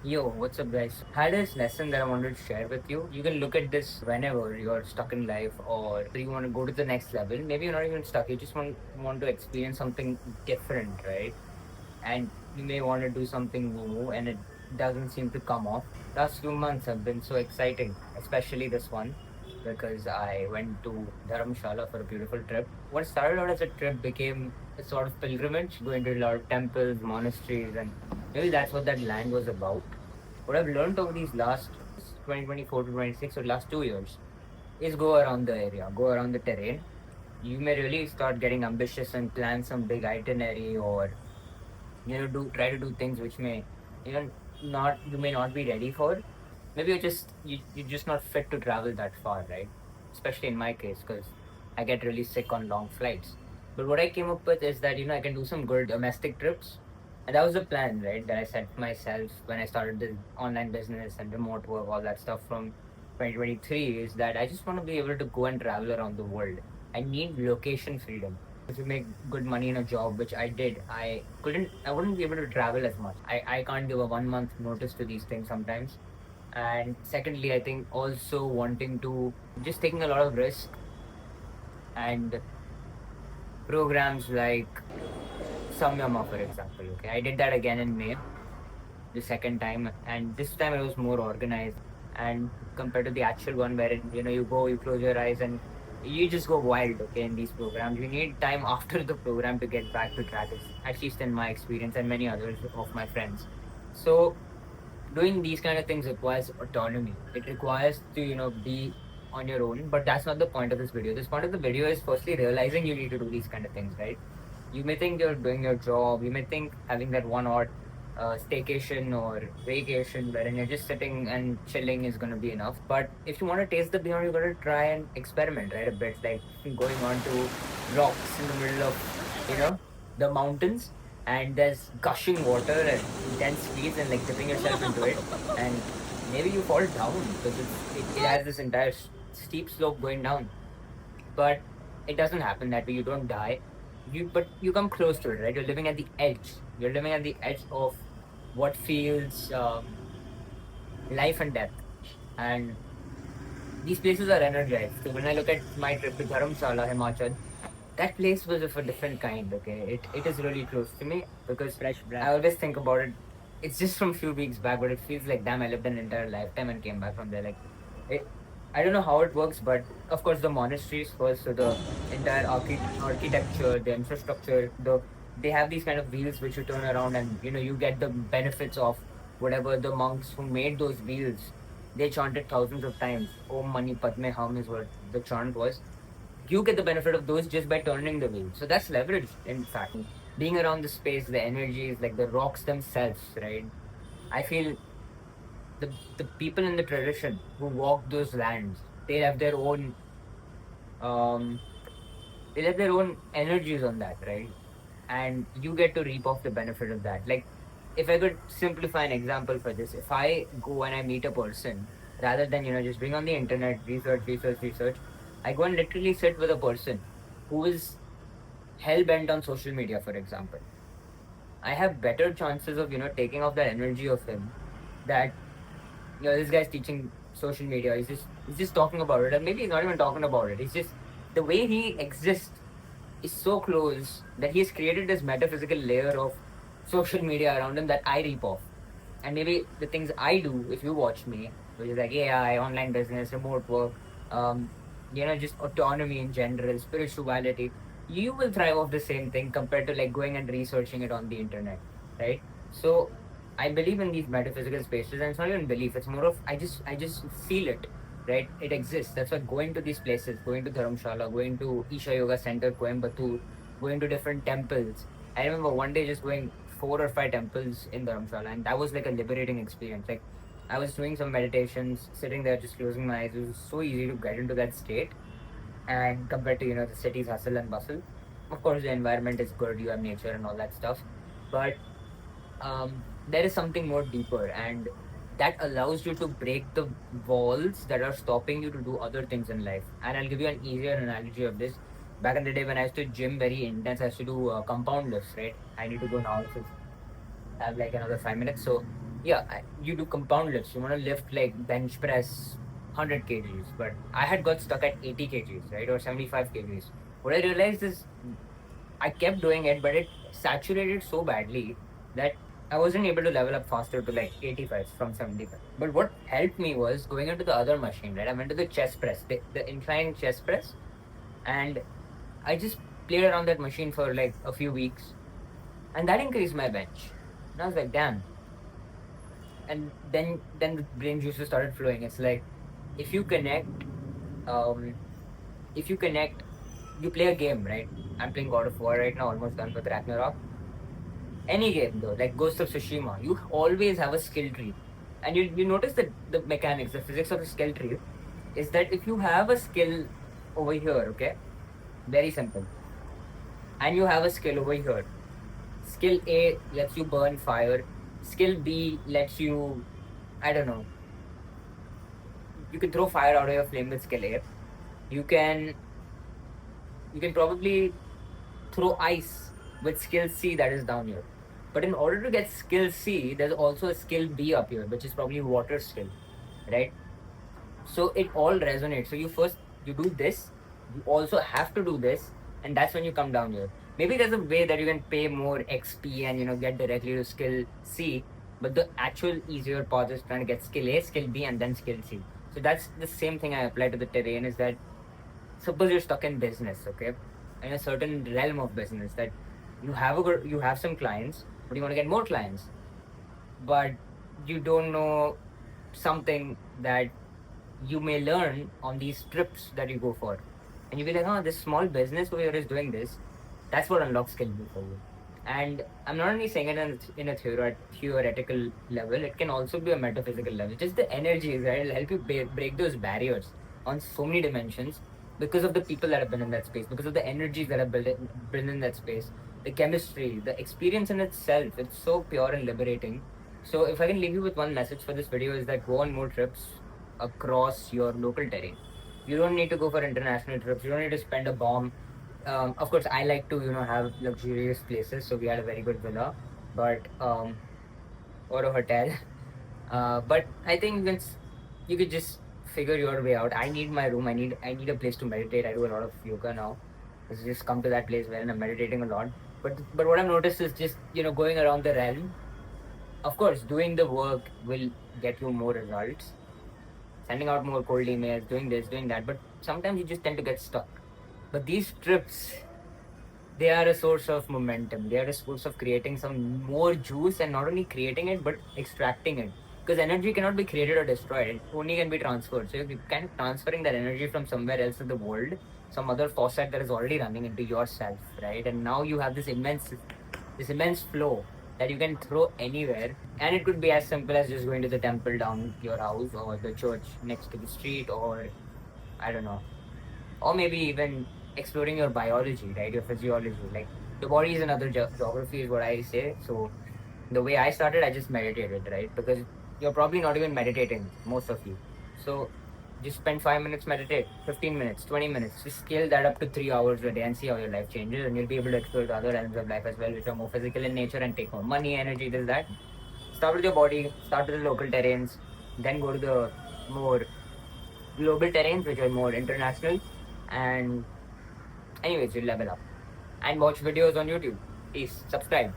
Yo, what's up, guys? Had this lesson that I wanted to share with you. You can look at this whenever you're stuck in life or you want to go to the next level. Maybe you're not even stuck. You just want to experience something different, right? And you may want to do something new, and it doesn't seem to come off. Last few months have been so exciting, especially this one, because I went to Dharamshala for a beautiful trip. What started out as a trip became a sort of pilgrimage, going to a lot of temples, monasteries, and maybe that's what that land was about. What I've learned over these last 2024 to 26 or last 2 years is go around the area, go around the terrain. You may really start getting ambitious and plan some big itinerary, or do try to do things which may you know not you may not be ready for. Maybe you're just not fit to travel that far, right? Especially in my case, because I get really sick on long flights. But what I came up with is that I can do some good domestic trips, and that was the plan, right, that I set for myself when I started the online business and remote work, all that stuff from 2023, is that I just want to be able to go and travel around the world. I need location freedom. If you make good money in a job, which I did, I wouldn't be able to travel as much. I can't give a 1 month notice to these things sometimes. And secondly, I think also wanting to just taking a lot of risk, and programs like Samyama, for example. Okay, I did that again in May, the second time, and this time it was more organized. And compared to the actual one, wherein you go, you close your eyes, and you just go wild. Okay, in these programs, you need time after the program to get back to track. At least in my experience and many others of my friends. So doing these kind of things requires autonomy. It requires to be on your own. But that's not the point of this video. This point of the video is firstly realizing you need to do these kind of things, right? You may think you're doing your job. You may think having that one odd staycation or vacation wherein you're just sitting and chilling is going to be enough. But if you want to taste the beyond, you got to try and experiment, right? A bit like going on to rocks in the middle of the mountains, and there's gushing water and intense speeds, and like dipping yourself into it, and maybe you fall down because it has this entire steep slope going down. But it doesn't happen that way. You don't die. But you come close to it, right? You're living at the edge. You're living at the edge of what feels life and death. And these places are energized. So when I look at my trip to Dharamsala, Himachal, that place was of a different kind. Okay, it is really close to me because Fresh I breath. always think about it. It's just from few weeks back, but it feels like damn, I lived an entire lifetime and came back from there. Like, it, I don't know how it works, but of course the monasteries first, so the entire architecture, the infrastructure, they have these kind of wheels which you turn around, and you get the benefits of whatever the monks who made those wheels. They chanted thousands of times. Om Mani Padme Hum is what the chant was. You get the benefit of those just by turning the wheel. So that's leverage, in fact. Being around the space, the energies, like the rocks themselves, right? I feel the people in the tradition who walk those lands, they have their own um they have their own energies on that, right? And you get to reap off the benefit of that. Like, if I could simplify an example for this, if I go and I meet a person, rather than just being on the internet, research, I go and literally sit with a person who is hell bent on social media, for example. I have better chances of taking off that energy of him. That this guy's teaching social media. He's just talking about it, and maybe he's not even talking about it. He's just the way he exists is so close that he's created this metaphysical layer of social media around him that I reap off. And maybe the things I do, if you watch me, which is like AI, online business, remote work, just autonomy in general, spirituality, you will thrive off the same thing compared to like going and researching it on the internet, right? So I believe in these metaphysical spaces, and it's not even belief; it's more of I just feel it, right? It exists. That's why going to these places, going to Dharamshala, going to Isha Yoga Center, Coimbatore, going to different temples. I remember one day just going 4 or 5 temples in Dharamshala, and that was like a liberating experience. Like, I was doing some meditations, sitting there, just closing my eyes. It was so easy to get into that state, and compared to the city's hustle and bustle. Of course, the environment is good. You have nature and all that stuff, but there is something more deeper, and that allows you to break the walls that are stopping you to do other things in life. And I'll give you an easier analogy of this. Back in the day when I used to gym very intense, I used to do compound lifts, right? I need to go now. So I have like another 5 minutes. So you do compound lifts. You want to lift like bench press 100 kgs, but I had got stuck at 80 kgs, right, or 75 kgs. What I realized is I kept doing it, but it saturated so badly that I wasn't able to level up faster to like 85 from 75. But what helped me was going into the other machine, right? I went to the chest press, the incline chest press, and I just played around that machine for like a few weeks, and that increased my bench. And I was like, damn. And then the brain juices started flowing. It's like if you connect, um, if you connect, you play a game, right? I'm playing God of War right now, almost done with Ragnarok. Any game though, like Ghost of Tsushima, you always have a skill tree, and you notice that the mechanics, the physics of the skill tree, is that if you have a skill over here, okay, very simple, and you have a skill over here, skill A lets you burn fire, skill B lets you, I don't know, you can throw fire out of your flame with skill A. You can probably throw ice with skill C that is down here. But in order to get skill C, there's also a skill B up here, which is probably water skill, right? So it all resonates. So you do this, you also have to do this, and that's when you come down here. Maybe there's a way that you can pay more XP and get directly to skill C, but the actual easier path is trying to get skill A, skill B, and then skill C. So that's the same thing I apply to the terrain. Is that suppose you're stuck in business, okay, in a certain realm of business that you have some clients, but you want to get more clients, but you don't know something that you may learn on these trips that you go for, and you be like, oh, this small business over here is doing this. That's what unlocks skill be for you. And I'm not only saying it in a theoretical level, it can also be a metaphysical level. Just the energies, right? It'll help you break those barriers on so many dimensions because of the people that have been in that space, because of the energies that have been in that space, the chemistry, the experience in itself. It's so pure and liberating. So if I can leave you with one message for this video is that go on more trips across your local terrain. You don't need to go for international trips. You don't need to spend a bomb. Of course, I like to have luxurious places. So we had a very good villa, but or a hotel. But I think you could just figure your way out. I need my room. I need a place to meditate. I do a lot of yoga now. It's just come to that place where I'm meditating a lot. But what I've noticed is just going around the realm. Of course, doing the work will get you more results, sending out more cold emails, doing this, doing that. But sometimes you just tend to get stuck. But these trips, they are a source of momentum. They are a source of creating some more juice, and not only creating it, but extracting it. Because energy cannot be created or destroyed. It only can be transferred. So you can transferring that energy from somewhere else in the world, some other faucet that is already running into yourself, right? And now you have this immense flow that you can throw anywhere. And it could be as simple as just going to the temple down your house, or the church next to the street, or I don't know, or maybe even exploring your biology, right? Your physiology. Like the body is another geography, is what I say. So the way I started, I just meditated, right? Because you're probably not even meditating, most of you. So just spend 5 minutes, meditate, 15 minutes, 20 minutes. Just scale that up to 3 hours a day and see how your life changes. And you'll be able to explore the other realms of life as well, which are more physical in nature and take more money, energy, this, that. Start with your body, start with the local terrains, then go to the more global terrains, which are more international. And anyways, you level up. And watch videos on YouTube. Please subscribe.